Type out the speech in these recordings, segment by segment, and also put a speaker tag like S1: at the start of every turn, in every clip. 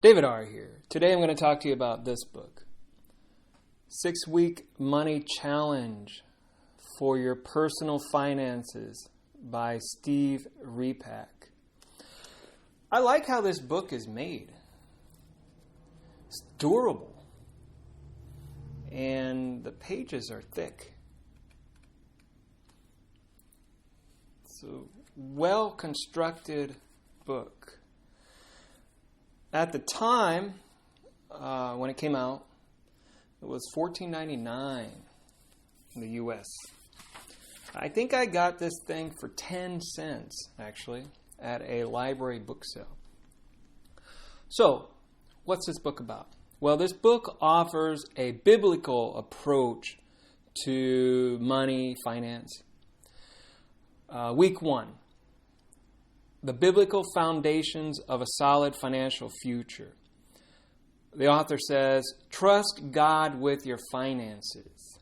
S1: David R. here. Today I'm going to talk to you about this book, 6-Week Money Challenge for Your Personal Finances by Steve REPAK. I like how this book is made. It's durable. And the pages are thick. It's a well-constructed book. At the time, when it came out, it was $14.99 in the U.S. I think I got this thing for 10 cents, actually, at a library book sale. So, what's this book about? Well, this book offers a biblical approach to money, finance. Week 1. The biblical foundations of a solid financial future. The author says, trust God with your finances.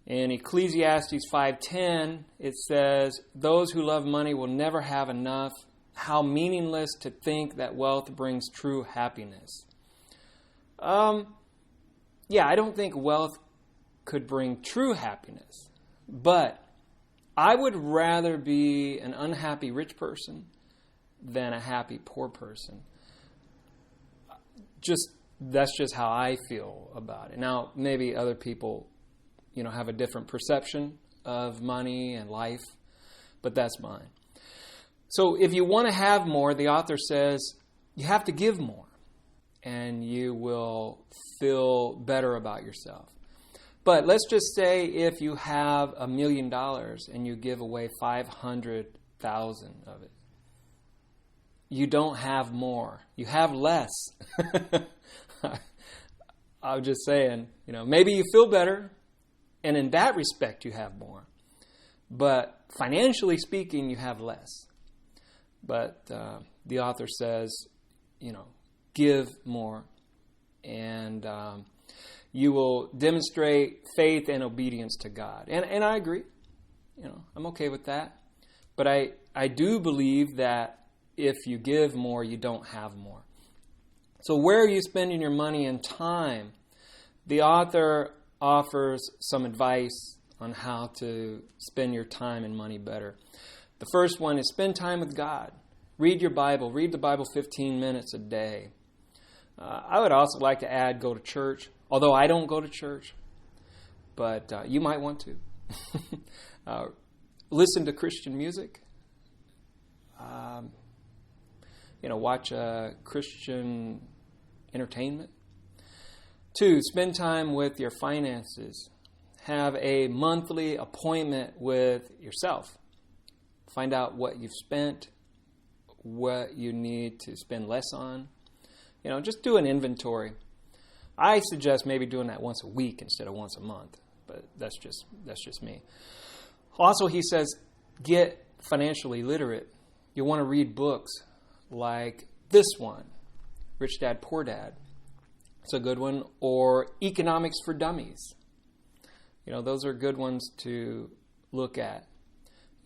S1: In Ecclesiastes 5:10, it says, those who love money will never have enough. How meaningless to think that wealth brings true happiness. I don't think wealth could bring true happiness, but I would rather be an unhappy rich person than a happy poor person. That's just how I feel about it. Now, maybe other people, have a different perception of money and life, but that's mine. So if you want to have more, the author says, you have to give more, and you will feel better about yourself. But let's just say if you have $1 million and you give away 500,000 of it, you don't have more. You have less. I'm just saying, maybe you feel better, and in that respect you have more. But financially speaking, you have less. But the author says, give more, and you will demonstrate faith and obedience to God. And I agree. I'm okay with that. But I do believe that if you give more, you don't have more. So where are you spending your money and time? The author offers some advice on how to spend your time and money better. The first one is spend time with God. Read your Bible. Read the Bible 15 minutes a day. I would also like to add go to church. Although I don't go to church, but you might want to. Listen to Christian music. Watch Christian entertainment. 2, spend time with your finances. Have a monthly appointment with yourself. Find out what you've spent, what you need to spend less on. Just do an inventory. I suggest maybe doing that once a week instead of once a month, but that's just me. Also, he says, get financially literate. You want to read books like this one, Rich Dad, Poor Dad. It's a good one. Or Economics for Dummies. Those are good ones to look at.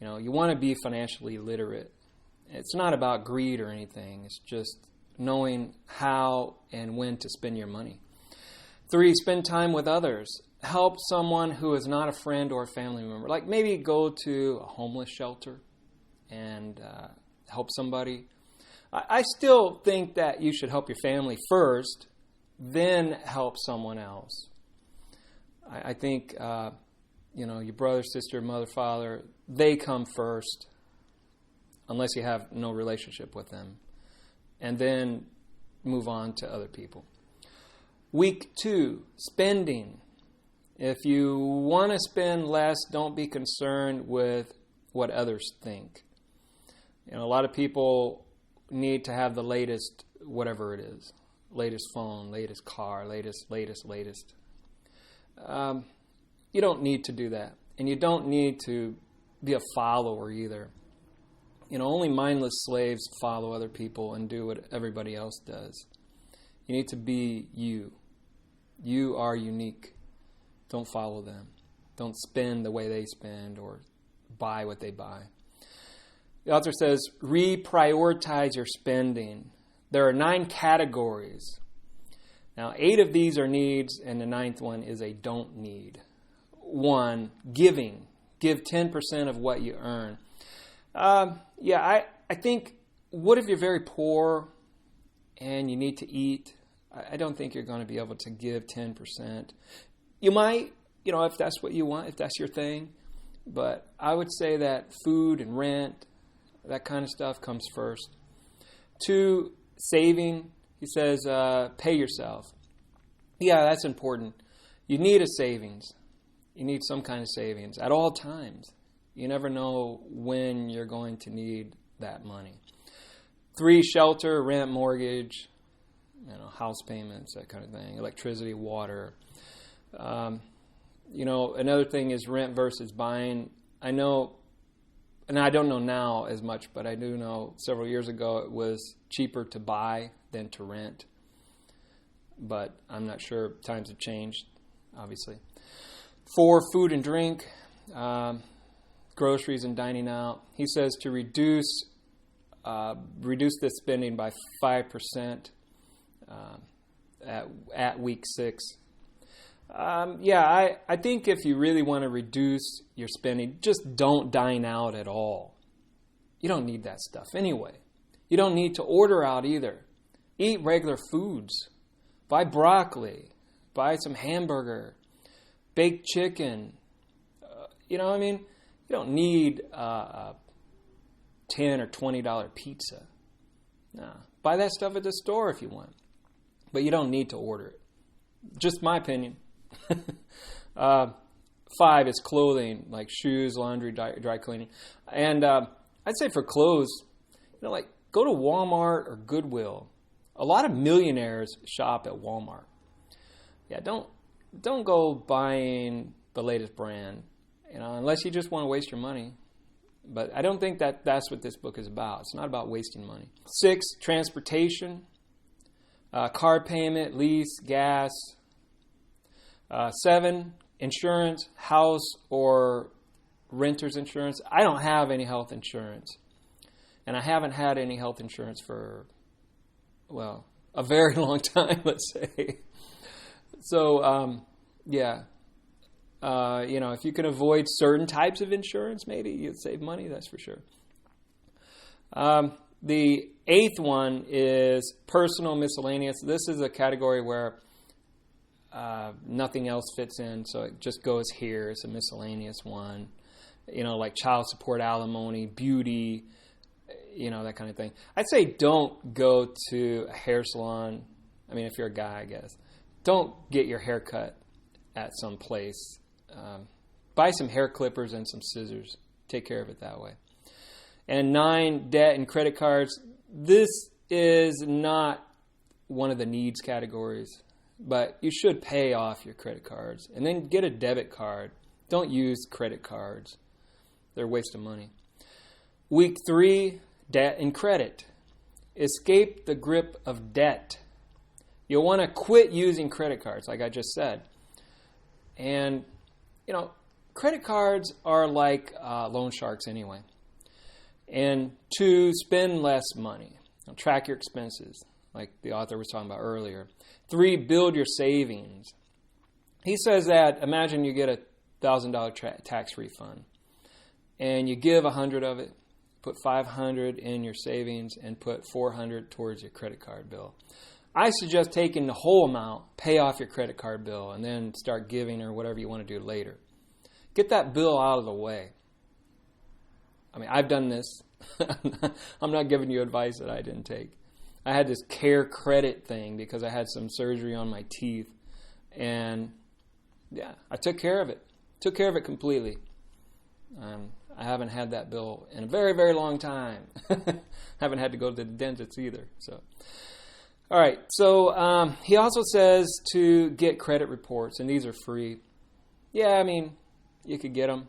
S1: You want to be financially literate. It's not about greed or anything. It's just knowing how and when to spend your money. 3, spend time with others. Help someone who is not a friend or a family member. Like maybe go to a homeless shelter and help somebody. I still think that you should help your family first, then help someone else. I think, your brother, sister, mother, father, they come first, unless you have no relationship with them. And then move on to other people. Week 2, spending. If you want to spend less, don't be concerned with what others think. A lot of people need to have the latest, whatever it is. Latest phone, latest car, latest. You don't need to do that. And you don't need to be a follower either. Only mindless slaves follow other people and do what everybody else does. You need to be you. You are unique. Don't follow them. Don't spend the way they spend or buy what they buy. The author says, reprioritize your spending. There are 9 categories. Now, 8 of these are needs, and the 9th one is a don't need. 1, giving. Give 10% of what you earn. I think, what if you're very poor and you need to eat? I don't think you're going to be able to give 10%. You might, if that's what you want, if that's your thing. But I would say that food and rent, that kind of stuff comes first. 2, saving. He says, pay yourself. Yeah, that's important. You need a savings. You need some kind of savings at all times. You never know when you're going to need that money. 3, shelter, rent, mortgage, house payments, that kind of thing, electricity, water. Another thing is rent versus buying. I know, and I don't know now as much, but I do know several years ago it was cheaper to buy than to rent. But I'm not sure. Times have changed, obviously. 4, food and drink, groceries and dining out. He says to reduce the spending by 5% at week 6. I think if you really want to reduce your spending, just don't dine out at all. You don't need that stuff anyway. You don't need to order out either. Eat regular foods. Buy broccoli. Buy some hamburger. Baked chicken. You don't need a $10 or $20 pizza. No. Buy that stuff at the store if you want. But you don't need to order it. Just my opinion. 5 is clothing, like shoes, laundry, dry cleaning. And I'd say for clothes, go to Walmart or Goodwill. A lot of millionaires shop at Walmart. Yeah, don't go buying the latest brand, unless you just want to waste your money. But I don't think that's what this book is about. It's not about wasting money. 6, transportation, car payment, lease, gas. 7, insurance, house or renter's insurance. I don't have any health insurance. And I haven't had any health insurance for, a very long time, let's say. So, if you can avoid certain types of insurance, maybe you'd save money, that's for sure. The 8th one is personal miscellaneous. This is a category where nothing else fits in, so it just goes here. It's a miscellaneous one, like child support, alimony, beauty, that kind of thing. I'd say don't go to a hair salon. I mean, if you're a guy, I guess. Don't get your hair cut at some place. Buy some hair clippers and some scissors. Take care of it that way. And 9, debt and credit cards. This is not one of the needs categories, but you should pay off your credit cards. And then get a debit card. Don't use credit cards. They're a waste of money. Week 3, debt and credit. Escape the grip of debt. You'll want to quit using credit cards, like I just said. And, credit cards are like loan sharks anyway. And 2, spend less money. Track your expenses, like the author was talking about earlier. 3, build your savings. He says that, imagine you get a $1,000 tax refund. And you give $100 of it, put $500 in your savings, and put $400 towards your credit card bill. I suggest taking the whole amount, pay off your credit card bill, and then start giving or whatever you want to do later. Get that bill out of the way. I mean, I've done this. I'm not giving you advice that I didn't take. I had this care credit thing because I had some surgery on my teeth. And, I took care of it. Took care of it completely. I haven't had that bill in a very, very long time. Haven't had to go to the dentist either. So, all right. So he also says to get credit reports, and these are free. Yeah, I mean, you could get them.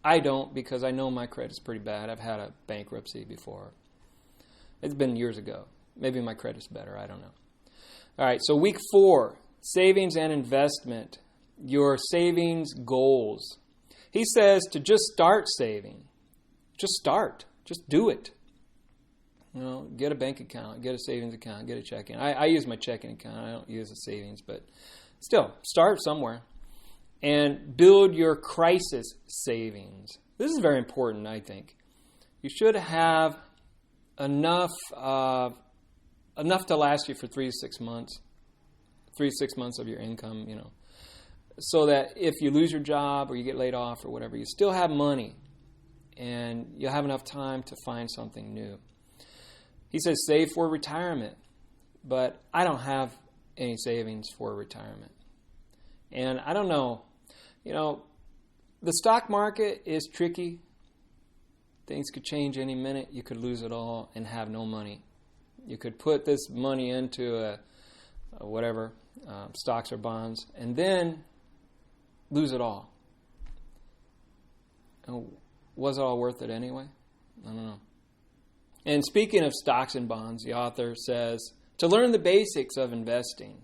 S1: I don't, because I know my credit's pretty bad. I've had a bankruptcy before. It's been years ago. Maybe my credit's better. I don't know. All right. So week 4, savings and investment. Your savings goals. He says to just start saving. Just start. Just do it. Get a bank account, get a savings account, get a checking. I use my checking account. I don't use a savings, but still, start somewhere. And build your crisis savings. This is very important, I think. You should have enough to last you for 3 to 6 months. 3 to 6 months of your income, so that if you lose your job or you get laid off or whatever, you still have money and you'll have enough time to find something new. He says save for retirement, but I don't have any savings for retirement. And I don't know, the stock market is tricky. Things could change any minute. You could lose it all and have no money. You could put this money into stocks or bonds, and then lose it all. And was it all worth it anyway? I don't know. And speaking of stocks and bonds, the author says to learn the basics of investing.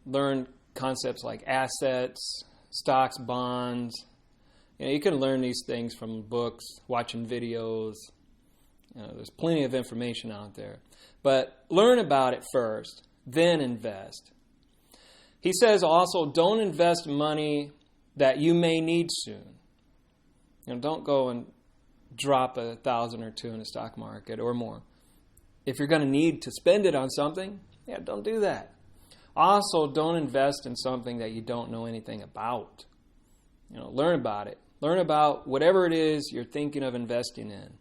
S1: Learn concepts like assets, stocks, bonds. You can learn these things from books, watching videos. There's plenty of information out there. But learn about it first, then invest. He says also, don't invest money that you may need soon. Don't go and drop $1,000 or $2,000 in the stock market or more. If you're going to need to spend it on something, don't do that. Also, don't invest in something that you don't know anything about. Learn about it. Learn about whatever it is you're thinking of investing in.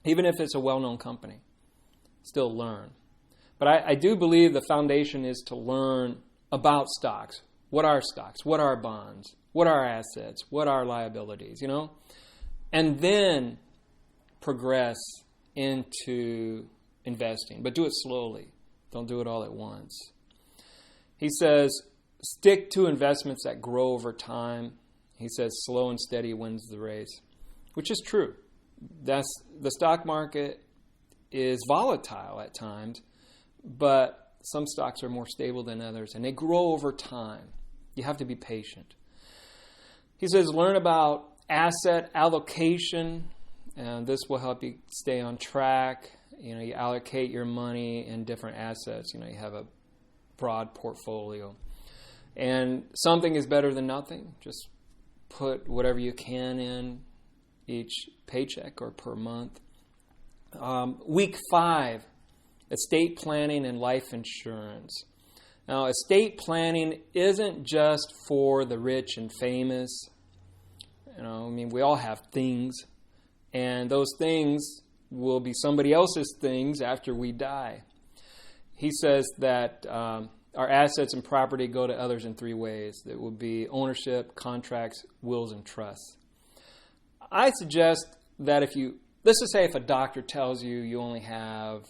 S1: Even if it's a well-known company, still learn. But I do believe the foundation is to learn about stocks. What are stocks? What are bonds? What are assets? What are liabilities? And then progress into investing. But do it slowly. Don't do it all at once. He says, stick to investments that grow over time. He says, slow and steady wins the race, which is true. The stock market is volatile at times, but some stocks are more stable than others, and they grow over time. You have to be patient. He says, learn about asset allocation, and this will help you stay on track. You allocate your money in different assets. You have a broad portfolio. And something is better than nothing. Just put whatever you can in each paycheck or per month. Week 5, estate planning and life insurance. Now, estate planning isn't just for the rich and famous. We all have things, and those things will be somebody else's things after we die. He says that our assets and property go to others in 3 ways. That would be ownership, contracts, wills, and trusts. I suggest that let's just say if a doctor tells you you only have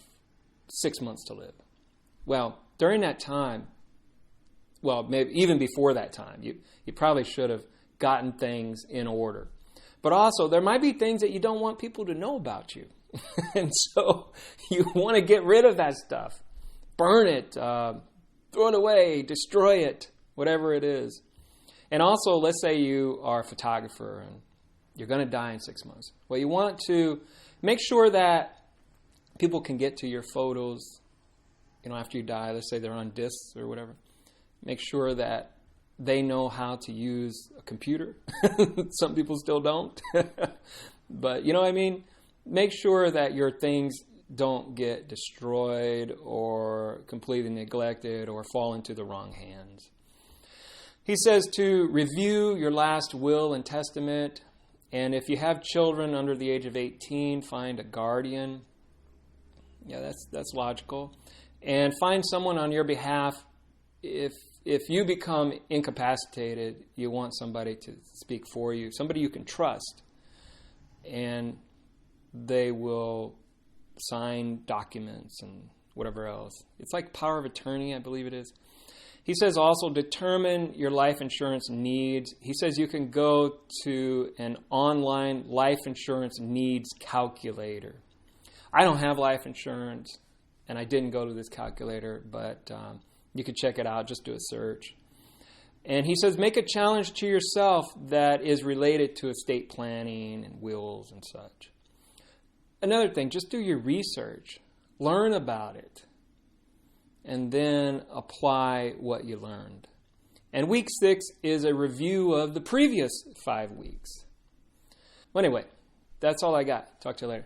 S1: 6 months to live. Well, during that time, maybe even before that time, you probably should have gotten things in order. But also, there might be things that you don't want people to know about you. And so you want to get rid of that stuff. Burn it, throw it away, destroy it, whatever it is. And also, let's say you are a photographer and you're going to die in 6 months. Well, you want to make sure that people can get to your photos, after you die. Let's say they're on discs or whatever. Make sure that they know how to use a computer. Some people still don't. But, make sure that your things don't get destroyed or completely neglected or fall into the wrong hands. He says to review your last will and testament. And if you have children under the age of 18, find a guardian. Yeah, that's logical. And find someone on your behalf. If you become incapacitated, you want somebody to speak for you, somebody you can trust. And they will sign documents and whatever else. It's like power of attorney, I believe it is. He says also determine your life insurance needs. He says you can go to an online life insurance needs calculator. I don't have life insurance, and I didn't go to this calculator, but you can check it out. Just do a search. And he says make a challenge to yourself that is related to estate planning and wills and such. another thing, just do your research. Learn about it. And then apply what you learned. And week 6 is a review of the previous 5 weeks. Well, anyway, that's all I got. Talk to you later.